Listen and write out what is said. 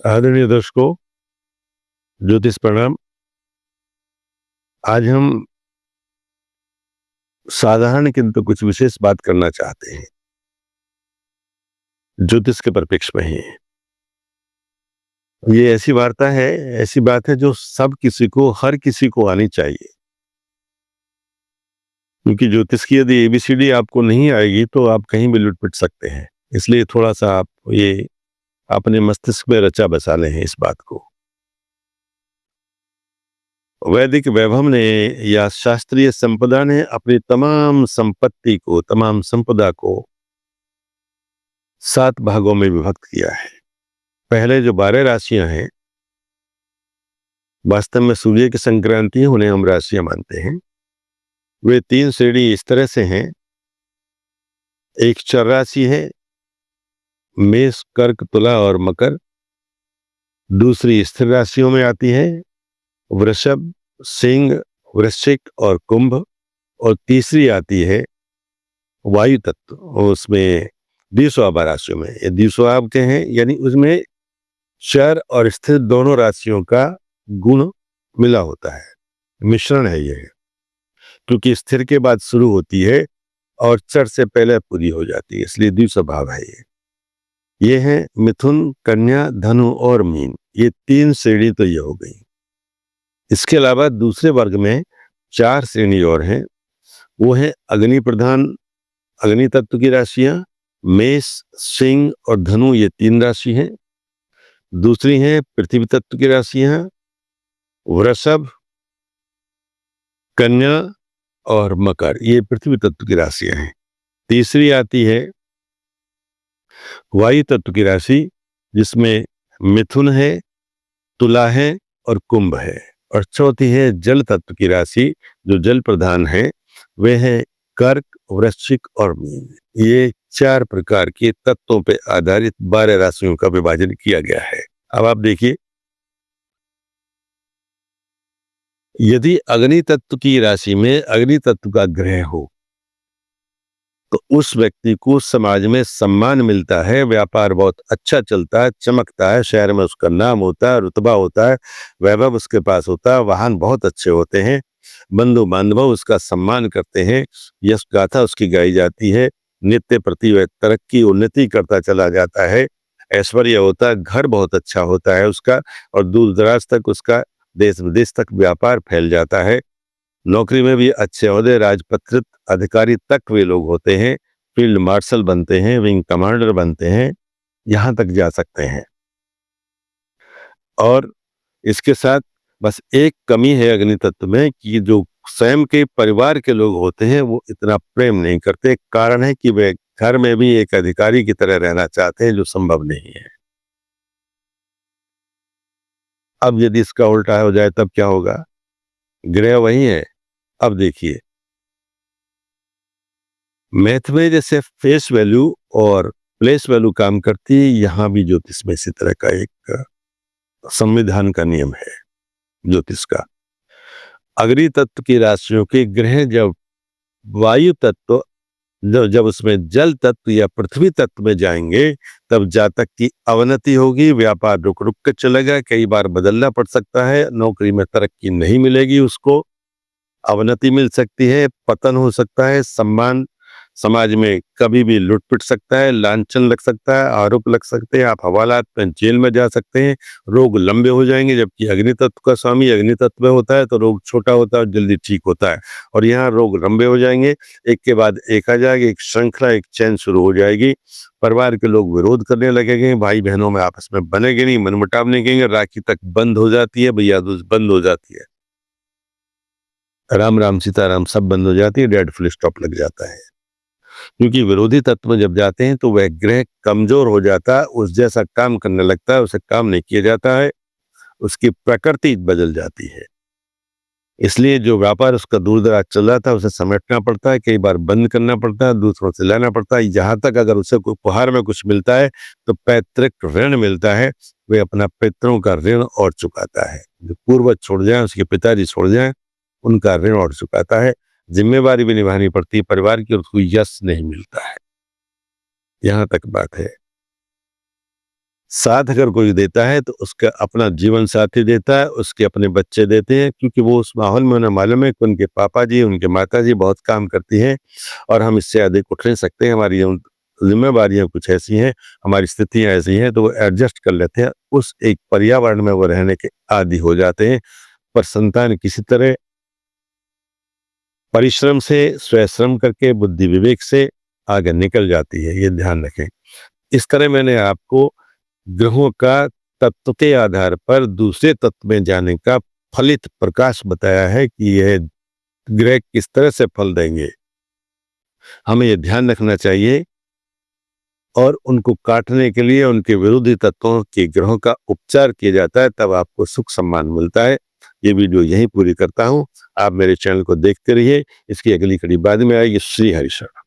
आदरणीय दर्शकों, ज्योतिष प्रणाम। आज हम साधारण किंतु कुछ विशेष बात करना चाहते हैं, ज्योतिष के परिप्रेक्ष्य में ही। ये ऐसी बात है जो हर किसी को आनी चाहिए, क्योंकि ज्योतिष की यदि एबीसीडी आपको नहीं आएगी तो आप कहीं भी लुट-पुट सकते हैं। इसलिए थोड़ा-सा आप ये अपने मस्तिष्क में रचा बसा लें इस बात को। वैदिक वैभव ने या शास्त्रीय संपदा ने अपनी तमाम संपदा को 7 भागों में विभक्त किया है। पहले जो 12 राशियां हैं, वास्तव में सूर्य की संक्रांति है, उन्हें हम राशियां मानते हैं। वे 3 श्रेणी इस तरह से हैं। एक चर राशि है, मेष, कर्क, तुला और मकर। दूसरी स्थिर राशियों में आती है, वृषभ, सिंह, वृश्चिक और कुंभ। और तीसरी आती है वायु तत्व, उसमें द्विस्वाभा राशियों में। ये द्विस्वाभ के हैं, यानी उसमें चर और स्थिर दोनों राशियों का गुण मिला होता है, मिश्रण है ये, क्योंकि स्थिर के बाद शुरू होती है और चर से पहले पूरी हो जाती है, इसलिए द्विस्वभाव है ये है मिथुन, कन्या, धनु और मीन। ये 3 श्रेणी तो ये हो गई। इसके अलावा दूसरे वर्ग में 4 श्रेणी और हैं। वो है अग्नि प्रधान, अग्नि तत्व की राशियां, मेष, सिंह और धनु, ये 3 राशि हैं। दूसरी है पृथ्वी तत्व की राशियां, वृषभ, कन्या और मकर, ये पृथ्वी तत्व की राशियां हैं। तीसरी आती है वायु तत्व की राशि, जिसमें मिथुन है, तुला है और कुंभ है। और चौथी है जल तत्व की राशि, जो जल प्रधान है, वे है कर्क, वृश्चिक और मीन। ये 4 प्रकार के तत्वों पे आधारित 12 राशियों का विभाजन किया गया है। अब आप देखिए, यदि अग्नि तत्व की राशि में अग्नि तत्व का ग्रह हो तो उस व्यक्ति को समाज में सम्मान मिलता है, व्यापार बहुत अच्छा चलता है, चमकता है, शहर में उसका नाम होता है, रुतबा होता है, वैभव उसके पास होता है, वाहन बहुत अच्छे होते हैं, बंधु बांधव उसका सम्मान करते हैं, यश गाथा उसकी गाई जाती है, नित्य प्रति वह तरक्की उन्नति करता चला जाता है, ऐश्वर्य होता है, घर बहुत अच्छा होता है उसका, और दूर दराज तक उसका देश विदेश तक व्यापार फैल जाता है। नौकरी में भी अच्छे ओहदे, राजपत्रित अधिकारी तक वे लोग होते हैं, फील्ड मार्शल बनते हैं, विंग कमांडर बनते हैं, यहां तक जा सकते हैं। और इसके साथ बस एक कमी है अग्नि तत्व में, कि जो स्वयं के परिवार के लोग होते हैं वो इतना प्रेम नहीं करते। कारण है कि वे घर में भी एक अधिकारी की तरह रहना चाहते हैं, जो संभव नहीं है। अब यदि इसका उल्टा हो जाए तब क्या होगा? ग्रह वही है। अब देखिए, मैथ में जैसे फेस वैल्यू और प्लेस वैल्यू काम करती है, यहां भी ज्योतिष में इसी तरह का एक संविधान का नियम है ज्योतिष का। अग्नि तत्व की राशियों के ग्रह जब वायु तत्व जब उसमें जल तत्व या पृथ्वी तत्व में जाएंगे, तब जातक की अवनति होगी, व्यापार रुक रुक कर चलेगा, कई बार बदलना पड़ सकता है, नौकरी में तरक्की नहीं मिलेगी उसको, अवनति मिल सकती है, पतन हो सकता है, सम्मान समाज में कभी भी लुट पिट सकता है, लांछन लग सकता है, आरोप लग सकते हैं, आप हवालात में जेल में जा सकते हैं, रोग लंबे हो जाएंगे। जबकि अग्नि तत्व का स्वामी अग्नि तत्व में होता है तो रोग छोटा होता है और जल्दी ठीक होता है, और यहाँ रोग लंबे हो जाएंगे, एक के बाद एक आ जाएगी, एक श्रृंखला, एक चैन शुरू हो जाएगी। परिवार के लोग विरोध करने लगेंगे, भाई बहनों में आपस में बनेंगे नहीं, मनमुटाव नहीं करेंगे, राखी तक बंद हो जाती है, भैया दूज बंद हो जाती है, राम राम सीताराम सब बंद हो जाती है, डेड फुल स्टॉप लग जाता है। क्योंकि विरोधी तत्व में जब जाते हैं तो वह ग्रह कमजोर हो जाता है, उस जैसा काम करने लगता है, उसे काम नहीं किया जाता है, उसकी प्रकृति बदल जाती है। इसलिए जो व्यापार उसका दूर दराज चल रहा था उसे समेटना पड़ता है, कई बार बंद करना पड़ता है, दूसरों से लेना पड़ता है। यहाँ तक अगर उसे कोई उपहार में कुछ मिलता है तो पैतृक ऋण मिलता है, वे अपना पितरों का ऋण और चुकाता है। जो पूर्वज छोड़ जाए, उसके पिताजी छोड़ जाए, उनका ऋण और चुकाता है। जिम्मेवारी भी निभानी पड़ती है परिवार की, और उसको यश नहीं मिलता है। यहां तक बात है। साथ अगर कोई देता है तो उसका अपना जीवन साथी देता है, उसके अपने बच्चे देते हैं, क्योंकि वो उस माहौल में उन्हें मालूम है कि उनके पापा जी, उनके माता जी बहुत काम करती हैं और हम इससे अधिक उठ नहीं सकते, हमारी ज़िम्मेवारियाँ कुछ ऐसी हैं, हमारी स्थितियाँ ऐसी हैं, तो वो एडजस्ट कर लेते हैं। उस एक पर्यावरण में वो रहने के आदी हो जाते हैं। पर संतान किसी तरह परिश्रम से, स्वयं करके, बुद्धि विवेक से आगे निकल जाती है, ये ध्यान रखें। इस तरह मैंने आपको ग्रहों का तत्व के आधार पर दूसरे तत्व में जाने का फलित प्रकाश बताया है कि यह ग्रह किस तरह से फल देंगे। हमें यह ध्यान रखना चाहिए और उनको काटने के लिए उनके विरोधी तत्वों के ग्रहों का उपचार किया जाता है, तब आपको सुख सम्मान मिलता है। ये वीडियो यहीं पूरी करता हूँ। आप मेरे चैनल को देखते रहिए, इसकी अगली कड़ी बाद में आएगी। श्री हरिशरण।